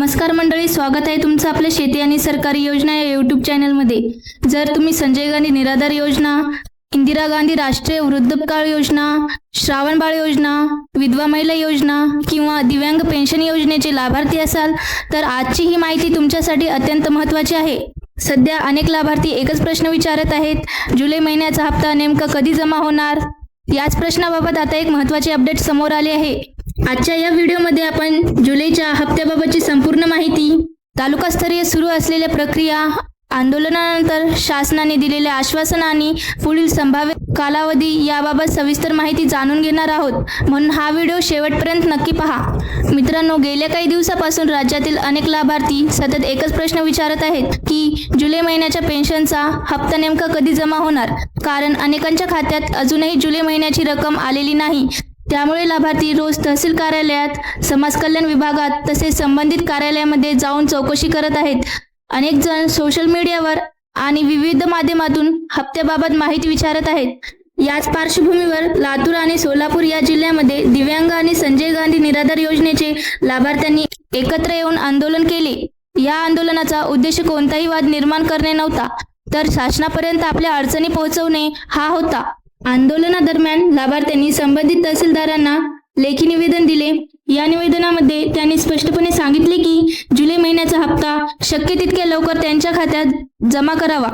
नमस्कार मंडळी, स्वागत आहे तुमचं आपल्या शेती आणि सरकारी योजना या यूट्यूब चॅनलमध्ये। जर तुम्ही संजय गांधी निराधार योजना, इंदिरा गांधी राष्ट्रीय वृद्धापकाळ योजना, श्रावण बाळ योजना, विधवा महिला योजना किंवा दिव्यांग पेन्शन योजनेचे लाभार्थी असाल तर आजची ही माहिती तुमच्यासाठी अत्यंत महत्त्वाची आहे। सध्या अनेक लाभार्थी एकच प्रश्न विचारत आहेत, जुलै महिन्याचा हप्ता नेमका कधी जमा होणार? याच प्रश्नाबाबत आता एक महत्त्वाची अपडेट समोर आली आहे। आजच्या या व्हिडिओमध्ये आपण जुलैच्या हप्त्याबाबतची संपूर्ण माहिती, तालुकास्तरीय सुरू असलेल्या प्रक्रिया, आंदोलनानंतर शासनाने दिलेले आश्वासन आणि पुढील संभाव्य कालावधी याबाबत सविस्तर माहिती जाणून घेणार आहोत, म्हणून हा व्हिडिओ शेवटपर्यंत नक्की पहा। मित्रांनो, गेल्या काही दिवसापासून राज्यातील अनेक लाभार्थी सतत एकच प्रश्न विचारत आहेत की जुलै महिन्याच्या पेन्शनचा हप्ता नेमका कधी जमा होणार, कारण अनेकांच्या खात्यात अजूनही जुलै महिन्याची रक्कम आलेली नाही। त्यामुळे लाभार्थी रोज तहसील कार्यालयात, समाज कल्याण विभागात तसेच संबंधित कार्यालयामध्ये जाऊन चौकशी करत आहेत। अनेक जण सोशल मीडियावर आणि विविध माध्यमातून हप्त्याबाबत माहिती विचारत आहेत। याच पार्श्वभूमीवर लातूर आणि सोलापूर या जिल्ह्यामध्ये दिव्यांग आणि संजय गांधी निराधार योजनेचे लाभार्थ्यांनी एकत्र येऊन आंदोलन केले। या आंदोलनाचा उद्देश कोणताही वाद निर्माण करणे नव्हता, तर शासनापर्यंत आपल्या अडचणी पोहोचवणे हा होता। आंदोलनादरम्यान लाभार्थ्यांनी संबंधित तहसीलदारांना लेखी निवेदन दिले। या निवेदनामध्ये त्यांनी स्पष्टपणे सांगितले की जुलै महिन्याचा हप्ता शक्य तितक्या लवकर त्यांच्या खात्यात जमा करावा,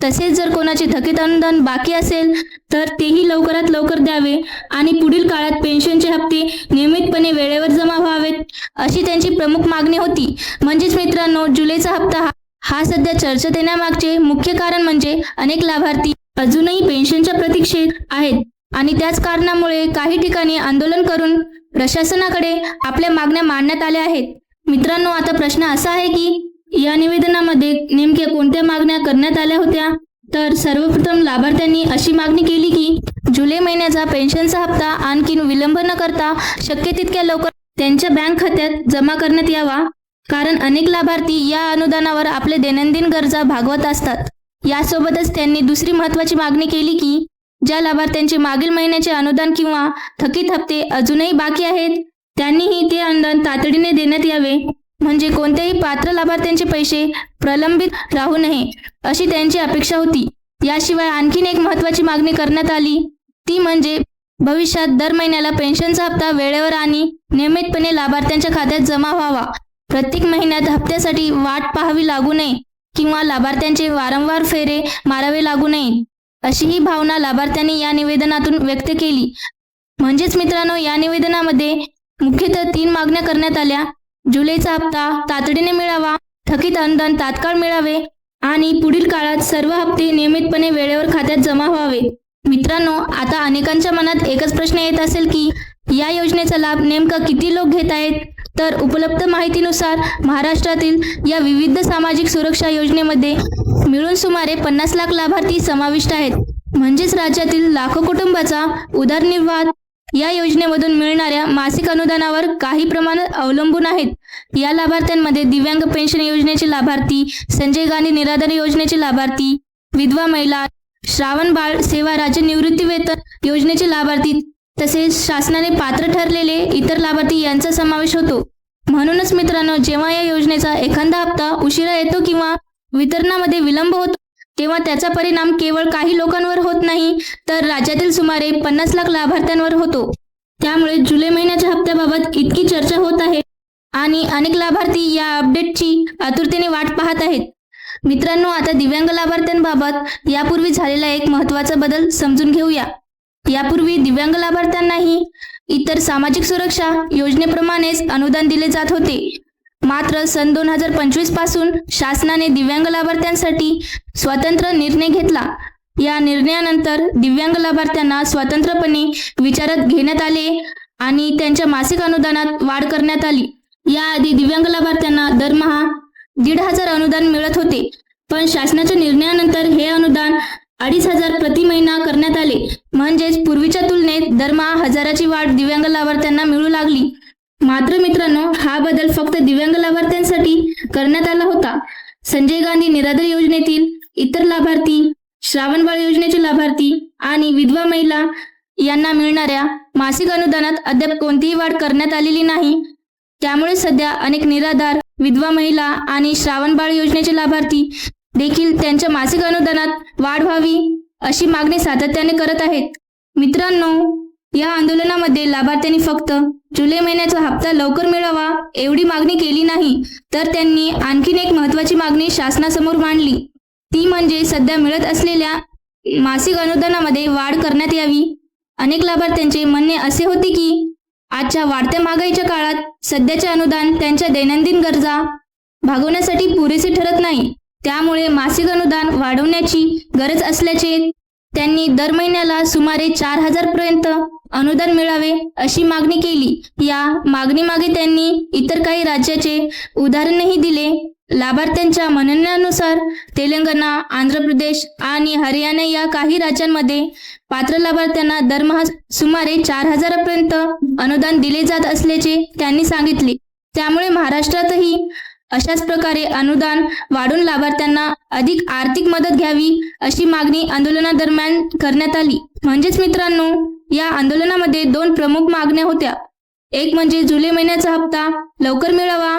तसेच जर कोणाचे थकीत अनुदान बाकी असेल तर तेही लवकरात लवकर द्यावे आणि पुढील काळात पेन्शनचे हप्ते नियमितपणे वेळेवर जमा व्हावेत, अशी त्यांची प्रमुख मागणी होती। म्हणजेच मित्रांनो, जुलैचा हप्ता हा सध्या चर्चेत येण्यामागचे मुख्य कारण म्हणजे अनेक लाभार्थी अजूनही पेन्शनच्या प्रतीक्षेत आहेत आणि त्याच कारणामुळे काही ठिकाणी आंदोलन करून प्रशासनाकडे आपल्या मागण्या मांडण्यात आल्या आहेत। मित्रांनो, आता प्रश्न असा आहे की या निवेदनामध्ये नेमक्या कोणत्या मागण्या करण्यात आल्या होत्या? तर सर्वप्रथम लाभार्थ्यांनी अशी मागणी केली की जुलै महिन्याचा पेन्शनचा हप्ता आणखी विलंब न करता शक्य तितक्या लवकर त्यांच्या बँक खात्यात जमा करण्यात यावा, कारण अनेक लाभार्थी या अनुदानावर आपले दैनंदिन गरजा भागवत असतात। यासोबतच त्यांनी दुसरी महत्त्वाची मागणी केली की ज्या लाभार्थ्यांचे मागील महिन्याचे अनुदान किंवा थकीत हप्ते अजूनही बाकी आहेत त्यांनीही ते अनुदान तातडीने देण्यात यावे, म्हणजे कोणत्याही पात्र लाभार्थ्यांचे पैसे प्रलंबित राहू नये, अशी त्यांची अपेक्षा होती। याशिवाय आणखीन एक महत्त्वाची मागणी करण्यात आली, ती म्हणजे भविष्यात दर महिन्याला पेन्शनचा हप्ता वेळेवर आणि नियमितपणे लाभार्थ्यांच्या खात्यात जमा व्हावा। प्रत्येक महिन्यात हप्त्यासाठी वाट पाहावी लागू नये किंवा लाभार्थ्यांचे वारंवार फेरे मारावे लागू नये, अशी ही भावना लाभार्थ्यांनी या निवेदनातून व्यक्त केली। म्हणजेच मित्रांनो, या निवेदनामध्ये मुख्यतः 3 मागण्या करण्यात आल्या: जुलैचा हप्ता तातडीने मिळावा, थकीत अनुदान तात्काळ मिळावे आणि पुढील काळात सर्व हप्ते नियमितपणे वेळेवर खात्यात जमा व्हावे। मित्रांनो, आता अनेकांच्या मनात एकच प्रश्न येत असेल की या योजनेचा लाभ नेमका किती लोक घेत आहेत? तर उपलब्ध माहितीनुसार महाराष्ट्रातील या विविध सामाजिक सुरक्षा योजनेमध्ये मिळून सुमारे 50 लाख लाभार्थी समाविष्ट आहेत। म्हणजेच राज्यातील लाखो कुटुंबाचा उदरनिर्वाह या योजनेमधून मिळणाऱ्या मासिक अनुदानावर काही प्रमाणात अवलंबून आहेत। या लाभार्थ्यांमध्ये दिव्यांग पेन्शन योजनेचे लाभार्थी, संजय गांधी निराधार योजनेचे लाभार्थी, विधवा महिला, श्रावण बाळ सेवा राज्य निवृत्ती वेतन योजनेचे लाभार्थी तसेच शासनाने पात्र ठरलेले इतर लाभार्थी यांचा समावेश होतो। म्हणूनच मित्रांनो, जेव्हा या योजनेचा एखादा हप्ता उशिरा येतो किंवा वितरणामध्ये विलंब होतो तेव्हा त्याचा परिणाम केवळ काही लोकांवर होत नाही, तर राज्यातील सुमारे 50 लाख लाभार्थ्यांवर होतो। त्यामुळे जुलै महिन्याच्या हप्त्याबाबत इतकी चर्चा होत आहे आणि अनेक लाभार्थी या अपडेटची आतुरतेने वाट पाहत आहेत। मित्रांनो, आता दिव्यांग लाभार्थ्यांबाबत यापूर्वी झालेला एक महत्त्वाचा बदल समजून घेऊया। यापूर्वी दिव्यांग लाभार्थ्यांनाही इतर सामाजिक सुरक्षा योजनेप्रमाणेच अनुदान दिले जात होते। मात्र सन 2025 पासून शासनाने दिव्यांग लाभार्थ्यांसाठी स्वतंत्र निर्णय घेतला। या निर्णयानंतर दिव्यांग लाभार्थ्यांना स्वतंत्रपणे विचारात घेण्यात आले आणि त्यांच्या मासिक अनुदानात वाढ करण्यात आली। याआधी दिव्यांग लाभार्थ्यांना दरमहा 1,500 अनुदान मिळत होते, पण शासनाच्या निर्णयानंतर हे अनुदान 2,500 प्रति महिना करण्यात आले। म्हणजेच पूर्वीच्या तुलनेत दरमहा 1,000ची वाढ दिव्यांग लाभार्थ्यांना मिळू लागली। मात्र मित्रांनो, हा बदल फक्त दिव्यांग लाभार्थ्यांसाठी करण्यात आला होता। संजय गांधी निराधार योजनेतील इतर लाभार्थी, श्रावण बाळ योजनेचे लाभार्थी आणि विधवा महिला यांना मिळणाऱ्या मासिक अनुदानात अद्याप कोणतीही वाढ करण्यात आलेली नाही। त्यामुळे सध्या अनेक निराधार, विधवा महिला आणि श्रावण बाळ योजनेचे लाभार्थी देखील त्यांच्या मासिक अनुदानात वाढ व्हावी अशी मागणी सातत्याने करत आहेत. मित्रांनो, या आंदोलनामध्ये लाभार्थ्यांनी फक्त जुलै महिन्याचा हप्ता लवकर मिळावा एवढी मागणी केली नाही, तर त्यांनी आणखीन एक महत्त्वाची मागणी शासनासमोर मांडली. ती म्हणजे सध्या मिळत असलेल्या मासिक अनुदानामध्ये वाढ करण्यात यावी. अनेक लाभार्थ्यांचे म्हणणे असे होते की आजच्या वाढत्या महागाईच्या काळात सध्याचे अनुदान त्यांच्या दैनंदिन गरजा भागवण्यासाठी पुरेसे ठरत नाही. त्यामुळे मासिक अनुदान वाढवण्याची गरज असल्याचे त्यांनी दर महिन्याला सुमारे 4,000 पर्यंत अनुदान मिळावे अशी मागणी केली. या मागणीमागे त्यांनी इतर काही राज्याचे उदाहरणही दिले. लाभार्थ्यांच्या म्हणण्यानुसार तेलंगणा, आंध्र प्रदेश आणि हरियाणा या काही राज्यांमध्ये पात्र लाभार्थ्यांना दरमहा सुमारे 4,000 पर्यंत अनुदान दिले जात असल्याचे त्यांनी सांगितले. त्यामुळे महाराष्ट्रातही अशाच प्रकारे अनुदान वाढून लाभार्थ्यांना अधिक आर्थिक मदत घ्यावी अशी मागणी आंदोलनादरम्यान करण्यात आली. म्हणजेच मित्रांनो, या आंदोलनामध्ये 2 प्रमुख मागण्या होत्या. एक म्हणजे जुलै महिन्याचा हप्ता लवकर मिळावा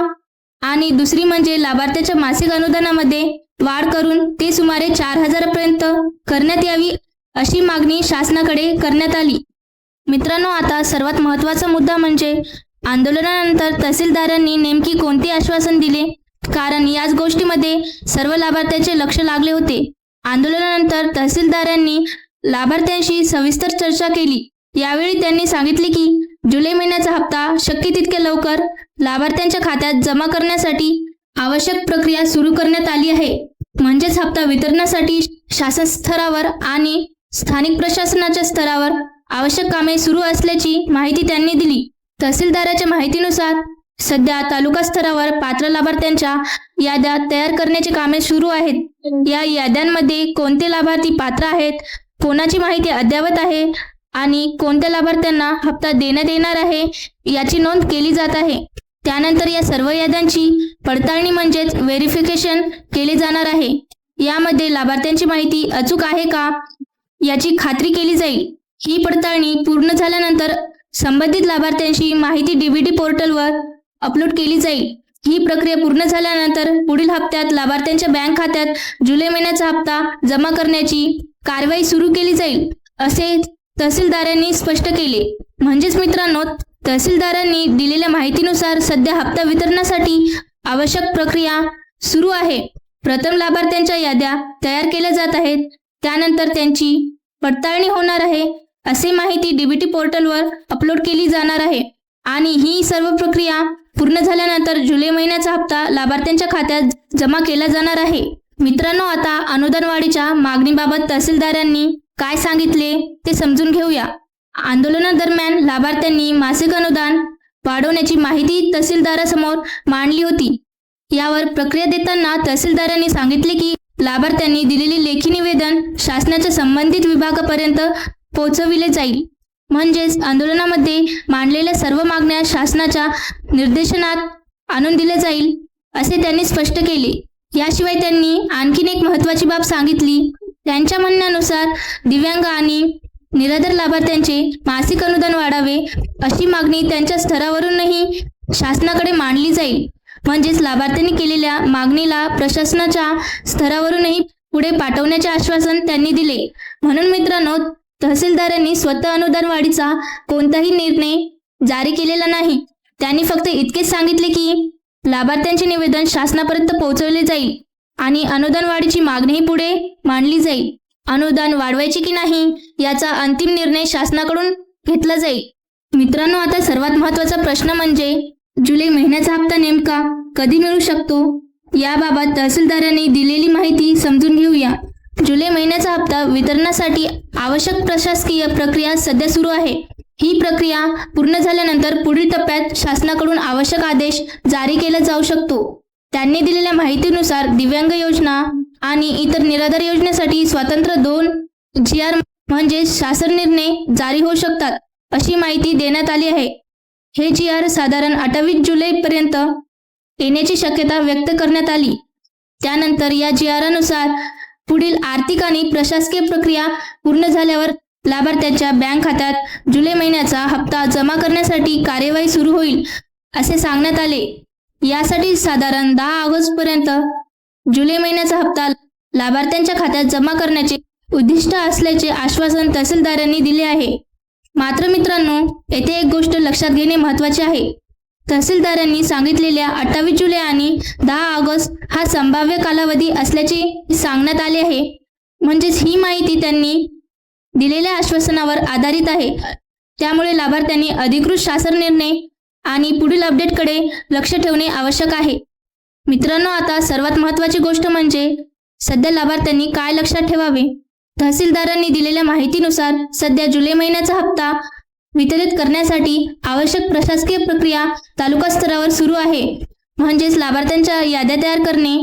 आणि दुसरी म्हणजे लाभार्थ्याच्या मासिक अनुदानामध्ये वाढ करून ते सुमारे 4,000 पर्यंत करण्यात यावी अशी मागणी शासनाकडे करण्यात आली. मित्रांनो, आता सर्वात महत्त्वाचा मुद्दा म्हणजे आंदोलनानंतर तहसीलदारांनी नेमकी कोणते आश्वासन दिले, कारण याच गोष्टीमध्ये सर्व लाभार्थ्यांचे लक्ष लागले होते. आंदोलनानंतर तहसीलदारांनी लाभार्थ्यांशी सविस्तर चर्चा केली. यावेळी त्यांनी सांगितले की जुलै महिन्याचा हप्ता शक्य तितक्या लवकर लाभार्थ्यांच्या खात्यात जमा करण्यासाठी आवश्यक प्रक्रिया सुरू करण्यात आली आहे. म्हणजेच हप्ता वितरणासाठी शासन स्तरावर आणि स्थानिक प्रशासनाच्या स्तरावर आवश्यक कामे सुरू असल्याची माहिती त्यांनी दिली. तहसीलदाराच्या माहितीनुसार सध्या तालुका स्तरावर पात्र लाभार्थ्यांच्या याद्या तयार करण्याची कामे सुरू आहेत. या याद्यांमध्ये कोणते लाभार्थी पात्र आहेत, कोणाची माहिती अद्ययावत आहे आणि कोणत्या लाभार्थ्यांना हप्ता देण्यात येणार आहे याची नोंद केली जात आहे. त्यानंतर या सर्व याद्यांची पडताळणी म्हणजेच व्हेरिफिकेशन केले जाणार आहे. यामध्ये लाभार्थ्यांची माहिती अचूक आहे का याची खात्री केली जाईल. ही पडताळणी पूर्ण झाल्यानंतर संबंधित लाभार्थ्यांची माहिती DBT पोर्टलवर अपलोड केली जाईल. ही प्रक्रिया पूर्ण झाल्यानंतर पुढील हप्त्यात लाभार्थ्यांच्या बँक खात्यात जुलै महिन्याचा हप्ता जमा करण्याची कारवाई सुरू केली जाईल असे तहसीलदारांनी स्पष्ट केले. म्हणजेच मित्रांनो, तहसीलदारांनी दिलेल्या माहितीनुसार सध्या हप्ता वितरणासाठी आवश्यक प्रक्रिया सुरू आहे. प्रथम लाभार्थ्यांच्या याद्या तयार केल्या जात आहेत, त्यानंतर त्यांची पडताळणी होणार आहे असे माहिती DBT पोर्टलवर अपलोड केली जाणार आहे आणि ही सर्व प्रक्रिया पूर्ण झाल्यानंतर जुलै महिन्याचा हप्ता लाभार्थ्यांच्या खात्यात जमा केला जाणार आहे. मित्रांनो, आता अनुदान वाढीच्या मागणीबाबत तहसीलदारांनी काय सांगितले ते समजून घेऊया. आंदोलनादरम्यान लाभार्थ्यांनी मासिक अनुदान वाढवण्याची माहिती तहसीलदारासमोर मांडली होती. यावर प्रक्रिया देताना तहसीलदारांनी सांगितले की लाभार्थ्यांनी दिलेले लेखी निवेदन शासनाच्या संबंधित विभागापर्यंत पोहोचविले जाईल. म्हणजेच आंदोलनामध्ये मांडलेल्या सर्व मागण्या शासनाच्या निर्देशनात आणून दिल्या जाईल असे त्यांनी स्पष्ट केले. याशिवाय त्यांनी आणखीन एक महत्त्वाची बाब सांगितली. त्यांच्या म्हणण्यानुसार दिव्यांग आणि निराधार लाभार्थ्यांचे मासिक अनुदान वाढावे अशी मागणी त्यांच्या स्तरावरूनही शासनाकडे मांडली जाईल. म्हणजेच लाभार्थ्यांनी केलेल्या मागणीला प्रशासनाच्या स्तरावरूनही पुढे पाठवण्याचे आश्वासन त्यांनी दिले. म्हणून मित्रांनो, तहसीलदारांनी स्वतः अनुदान वाढीचा कोणताही निर्णय जारी केलेला नाही. त्यांनी फक्त इतकेच सांगितले की लाभार्थ्यांचे निवेदन शासनापर्यंत पोहोचवले जाईल आणि अनुदान वाढीची मागणीही पुढे मांडली जाईल. अनुदान वाढवायचे की नाही याचा अंतिम निर्णय शासनाकडून घेतला जाईल. मित्रांनो, आता सर्वात महत्त्वाचा प्रश्न म्हणजे जुलै महिन्याचा हप्ता नेमका कधी मिळू शकतो याबाबत तहसीलदारांनी दिलेली माहिती समजून घेऊया. जुलै महिन्याचा हप्ता वितरणासाठी आवश्यक प्रशासकीय प्रक्रिया सध्या सुरू आहे. ही प्रक्रिया पूर्ण झाल्यानंतर पुढील टप्प्यात शासनाकडून आवश्यक आदेश जारी केला जाऊ शकतो. त्यांनी दिलेल्या माहितीनुसार दिव्यांग योजना आणि इतर निराधार योजनेसाठी स्वतंत्र 2 GR म्हणजे शासन निर्णय जारी होऊ शकतात अशी माहिती देण्यात आली आहे. हे GR साधारण 28 जुलैपर्यंत येण्याची शक्यता व्यक्त करण्यात आली. त्यानंतर या GRनुसार पुढील आर्थिक आणि प्रशासकीय प्रक्रिया पूर्ण झाल्यावर लाभार्थ्याच्या बँक खात्यात जुलै महिन्याचा हप्ता जमा करण्यासाठी कार्यवाही सुरू होईल असे सांगण्यात आले. यासाठी साधारण 10 ऑगस्ट पर्यंत जुलै महिन्याचा हप्ता लाभार्थ्यांच्या खात्यात जमा करण्याचे उद्दिष्ट असल्याचे आश्वासन तहसीलदारांनी दिले आहे. मात्र मित्रांनो, येथे एक गोष्ट लक्षात घेणे महत्त्वाचे आहे. तहसीलदारांनी सांगितलेल्या 28 जुलै आणि 10 ऑगस्ट हा संभाव्य कालावधी असल्याचे सांगण्यात आले आहे. म्हणजेच ही माहिती त्यांनी दिलेल्या आश्वासनावर आधारित आहे. त्यामुळे लाभार्थ्यांनी अधिकृत शासन निर्णय आणि पुढील अपडेटकडे लक्ष ठेवणे आवश्यक आहे. मित्रांनो, आता सर्वात महत्त्वाची गोष्ट म्हणजे सध्या लाभार्थ्यांनी काय लक्षात ठेवावे. तहसीलदारांनी दिलेल्या माहितीनुसार सध्या जुलै महिन्याचा हप्ता वितरित करण्यासाठी आवश्यक प्रशासकीय प्रक्रिया तालुका स्तरावर सुरू आहे. म्हणजेच लाभार्थ्यांच्या याद्या तयार करणे,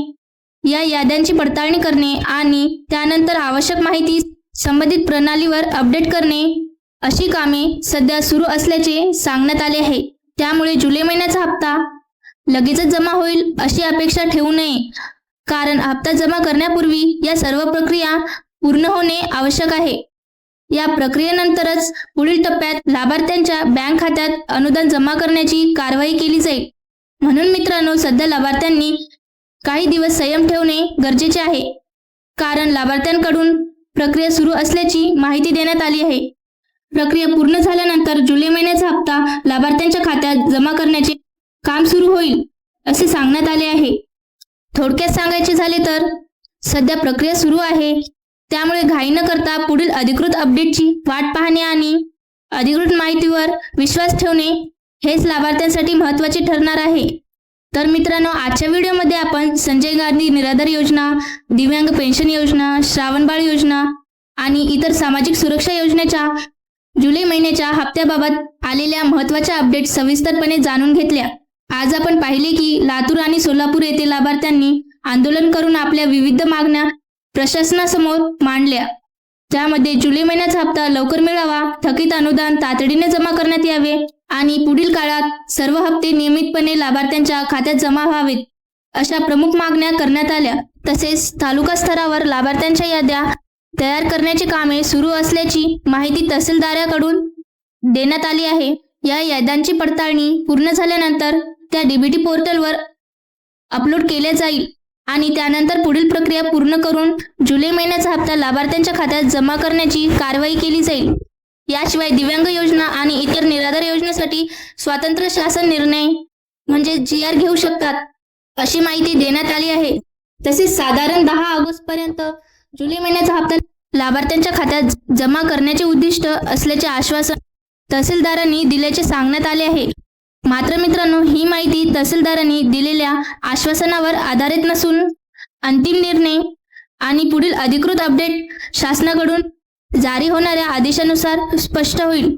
या याद्यांची पडताळणी करणे आणि त्यानंतर आवश्यक माहिती संबंधित प्रणालीवर अपडेट करणे अशी कामे सध्या सुरू असल्याचे सांगण्यात आले आहे. त्यामुळे जुलै महिन्याचा हप्ता लगेचच जमा होईल अशी अपेक्षा ठेवू नये, कारण हप्ता जमा करण्यापूर्वी या सर्व प्रक्रिया पूर्ण होणे आवश्यक आहे. या प्रक्रियेनंतरच पुढील टप्प्यात लाभार्थ्यांच्या बँक खात्यात अनुदान जमा करण्याची कारवाई केली जाईल. म्हणून मित्रांनो, सध्या लाभार्थ्यांनी काही दिवस संयम ठेवणे गरजेचे आहे, कारण लाभार्थ्यांकडून प्रक्रिया सुरू असल्याची माहिती देण्यात आली आहे. प्रक्रिया पूर्ण झाल्यानंतर जुलै महिन्याचा हप्ता लाभार्थ्यांच्या खात्यात जमा करण्याचे काम सुरू होईल असे सांगण्यात आले आहे. थोडक्यात सांगायचे झाले तर सध्या प्रक्रिया सुरू आहे, त्यामुळे घाई न करता पुढील अधिकृत अपडेटची वाट पाहणे आणि अधिकृत माहितीवर विश्वास ठेवणे हेच लाभार्थ्यांसाठी महत्त्वाचे ठरणार आहे. तर मित्रांनो, आजच्या व्हिडिओमध्ये आपण संजय गांधी निराधार योजना, दिव्यांग पेन्शन योजना, श्रावणबाळ योजना आणि इतर सामाजिक सुरक्षा योजनेच्या जुलै महिन्याच्या हप्त्याबाबत आलेल्या महत्त्वाच्या अपडेट सविस्तरपणे जाणून घेतल्या. आज आपण पाहिले की लातूर आणि सोलापूर येथे लाभार्थ्यांनी आंदोलन करून आपल्या विविध मागण्या प्रशासनासमोर मांडल्या. त्यामध्ये जुलै महिन्याचा हप्ता लवकर मिळावा, थकीत अनुदान तातडीने जमा करण्यात यावे आणि पुढील काळात सर्व हप्ते नियमितपणे लाभार्थ्यांच्या खात्यात जमा व्हावेत अशा प्रमुख मागण्या करण्यात आल्या. तसेच तालुका स्तरावर लाभार्थ्यांच्या याद्या तयार करण्याची कामे सुरू असल्याची माहिती तहसीलदाराकडून देण्यात आली आहे. या याद्यांची पडताळणी पूर्ण झाल्यानंतर त्या डीबीटी पोर्टलवर अपलोड केल्या जाईल आणि त्यानंतर पुढील प्रक्रिया पूर्ण करून जुलै महिन्याचा हप्ता लाभार्थ्यांच्या खात्यात जमा करण्याची कारवाई केली जाईल. याशिवाय दिव्यांग योजना आणि इतर निराधार योजनेसाठी स्वतंत्र शासन निर्णय म्हणजे GR घेऊ शकतात अशी माहिती देण्यात आली आहे. तसेच साधारण 10 ऑगस्ट पर्यंत जुलै महिन्याचा हप्ता लाभार्थ्यांच्या खात्यात जमा करण्याचे उद्दिष्ट असल्याचे आश्वासन तहसीलदारांनी दिल्याचे सांगण्यात आले आहे. मात्र मित्रांनो, ही माहिती तहसीलदारांनी दिलेल्या आश्वासनावर आधारित नसून अंतिम निर्णय आणि पुढील अधिकृत अपडेट शासनाकडून जारी होणाऱ्या आदेशानुसार स्पष्ट होईल.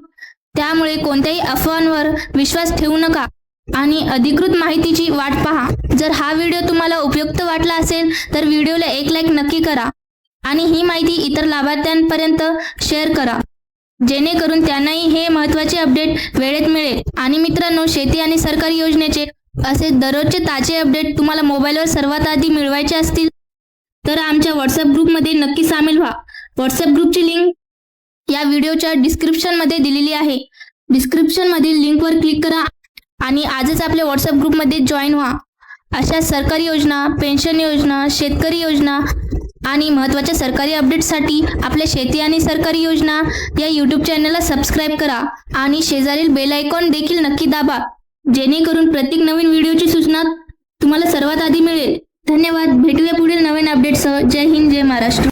त्यामुळे कोणत्याही अफवांवर विश्वास ठेवू नका आणि अधिकृत माहितीची वाट पहा. जर हा व्हिडिओ तुम्हाला उपयुक्त वाटला असेल तर व्हिडिओला एक लाईक नक्की करा आणि ही माहिती इतर लाभार्थ्यांपर्यंत शेअर करा, जेणेकरून त्यांनाही हे महत्त्वाचे अपडेट वेळेत मिळेल. आणि मित्रांनो, शेती आणि सरकारी योजनेचे असे दररोजचे ताजे अपडेट तुम्हाला मोबाईलवर सर्वात आधी मिळवायचे असतील तर आमच्या व्हॉट्सअप ग्रुपमध्ये नक्की सामील व्हा. व्हॉट्सअप ग्रुपची लिंक या व्हिडिओच्या डिस्क्रिप्शनमध्ये दिलेली आहे. डिस्क्रिप्शनमधील लिंकवर क्लिक करा आणि आजच आपल्या व्हॉट्सअप ग्रुपमध्ये जॉईन व्हा. अशा सरकारी योजना, पेन्शन योजना, शेतकरी योजना आणि महत्त्वाच्या सरकारी अपडेट्ससाठी आपल्या शेती आणि सरकारी योजना या यूट्यूब चॅनलला सबस्क्राईब करा आणि शेजारील बेल आयकॉन देखील नक्की दाबा, जेणेकरून प्रत्येक नवीन व्हिडिओची सूचना तुम्हाला सर्वात आधी मिळेल. धन्यवाद. भेटूया पुढील नवीन अपडेटसह. जय हिंद, जय महाराष्ट्र.